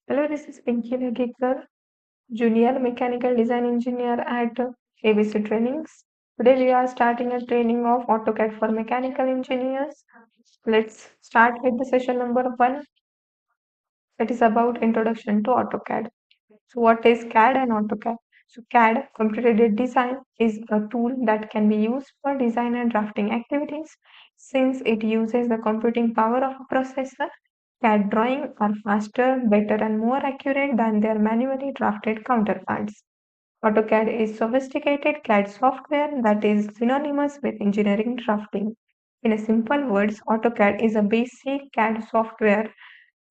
Hello, this is Pinky Nagikar, Junior Mechanical Design Engineer at ABC Trainings. Today we are starting a training of AutoCAD for mechanical engineers. Let's start with the session number 1, that is about Introduction to AutoCAD. So what is CAD and AutoCAD? So CAD, computer aided design, is a tool that can be used for design and drafting activities. Since it uses the computing power of a processor, CAD drawings are faster, better, and more accurate than their manually drafted counterparts. AutoCAD is sophisticated CAD software that is synonymous with engineering drafting. In a simple words, AutoCAD is a basic CAD software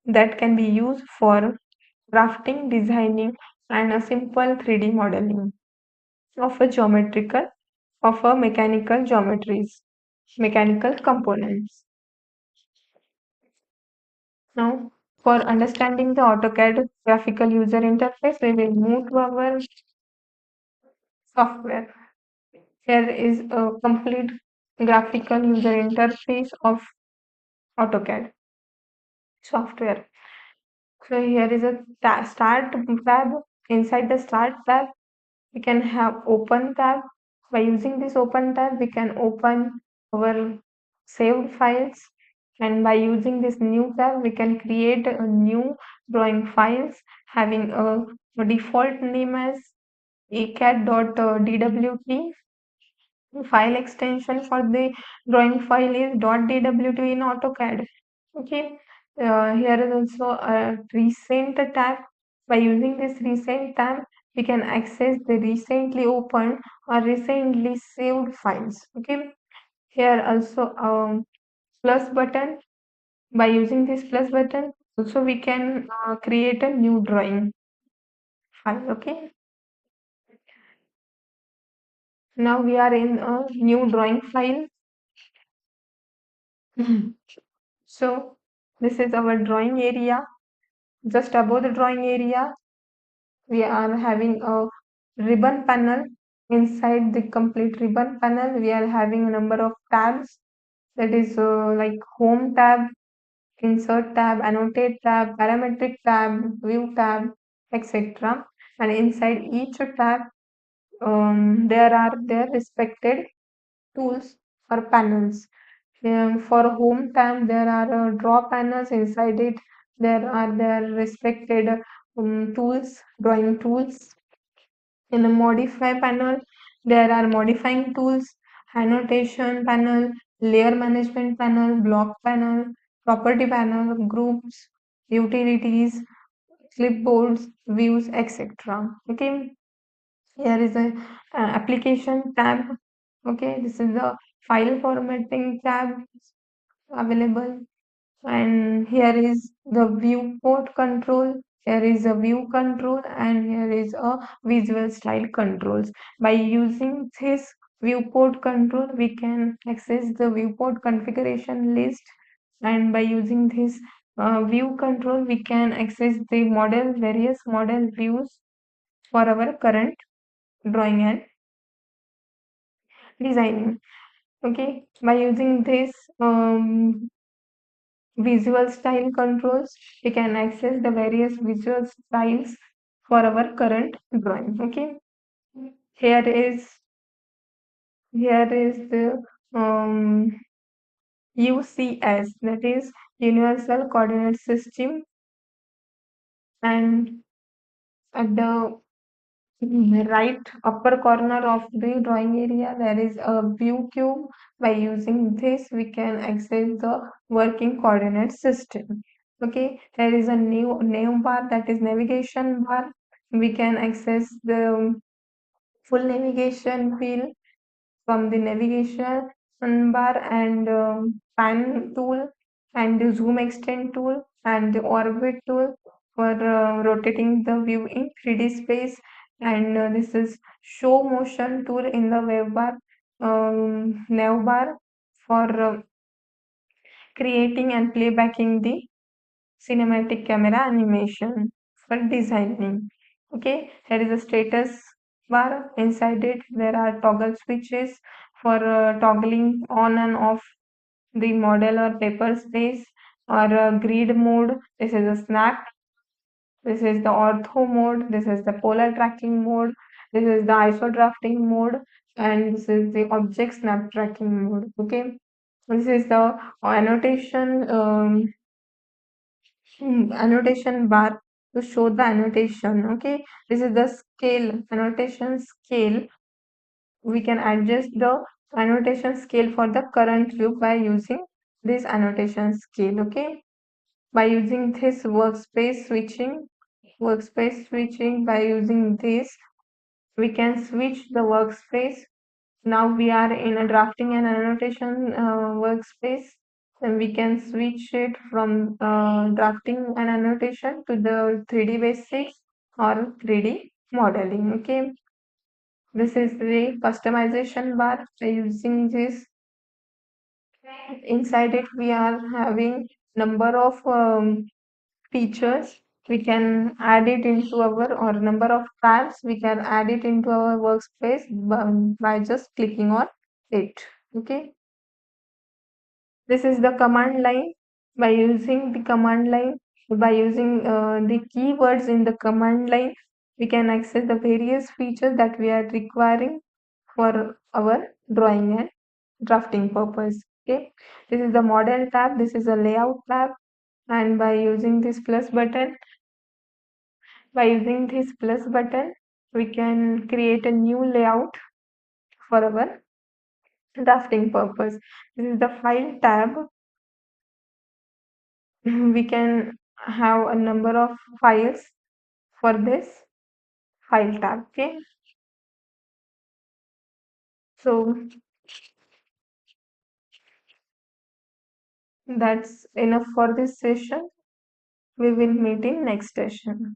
that can be used for drafting, designing, and a simple 3D modeling of a mechanical geometries, mechanical components. Now, for understanding the AutoCAD graphical user interface, we will move to our software. Here is a complete graphical user interface of AutoCAD software. So here is a start tab. Inside the start tab, we can have open tab. By using this open tab, we can open our saved files, and by using this new tab, we can create a new drawing files having a default name as acad.dwt. File extension for the drawing file is .dwt in AutoCAD. Okay, here is also a recent tab. By using this recent tab, we can access the recently opened or recently saved files. Okay, here also plus button. By using this plus button, also we can create a new drawing file. Okay, now we are in a new drawing file. So this is our drawing area. Just above the drawing area, we are having a ribbon panel. Inside the complete ribbon panel, we are having a number of tabs. That is like home tab, insert tab, annotate tab, parametric tab, view tab, etc. And inside each tab, there are their respected tools or panels. For home tab, there are draw panels. Inside it, there are their respected tools, drawing tools. In the modify panel, there are modifying tools, annotation panel, layer management panel, block panel, property panel, groups, utilities, clipboards, views, etc. Okay, here is a application tab. Okay, this is the file formatting tab available, and here is the viewport control. Here is a view control, and here is a visual style controls. By using this viewport control, we can access the viewport configuration list, and by using this view control, we can access the model various model views for our current drawing and designing. Okay, by using this visual style controls, we can access the various visual styles for our current drawing. Okay, here is the UCS, that is Universal Coordinate System, and at the right upper corner of the drawing area there is a view cube. By using this, we can access the working coordinate system. Okay, there is a new name bar, that is navigation bar. We can access the full navigation wheel from the navigation bar, and pan tool, and the zoom extend tool, and the orbit tool for rotating the view in 3D space. And this is show motion tool in the web bar, nav bar for creating and playbacking the cinematic camera animation for designing. Okay, here is a status bar. Inside it, there are toggle switches for toggling on and off the model or paper space, or grid mode. This is a snap. This is the ortho mode, this is the polar tracking mode, this is the ISO drafting mode, and this is the object snap tracking mode. Okay, this is the annotation annotation bar to show the annotation. Okay, this is the scale annotation scale. We can adjust the annotation scale for the current view by using this annotation scale. Okay, by using this workspace switching, by using this we can switch the workspace. Now we are in a drafting and annotation workspace, and we can switch it from drafting and annotation to the 3D basics or 3D modeling. Okay, this is the customization bar. By using this, inside it we are having number of features. We can add it into our, or number of tabs we can add it into our workspace by just clicking on it. Okay, this is the command line. By using the command line, by using the keywords in the command line, we can access the various features that we are requiring for our drawing and drafting purpose. Okay, this is the model tab, this is a layout tab, and by using this plus button, we can create a new layout for our drafting purpose. This is the file tab. We can have a number of files for this file tab. Okay, so that's enough for this session. We will meet in next session.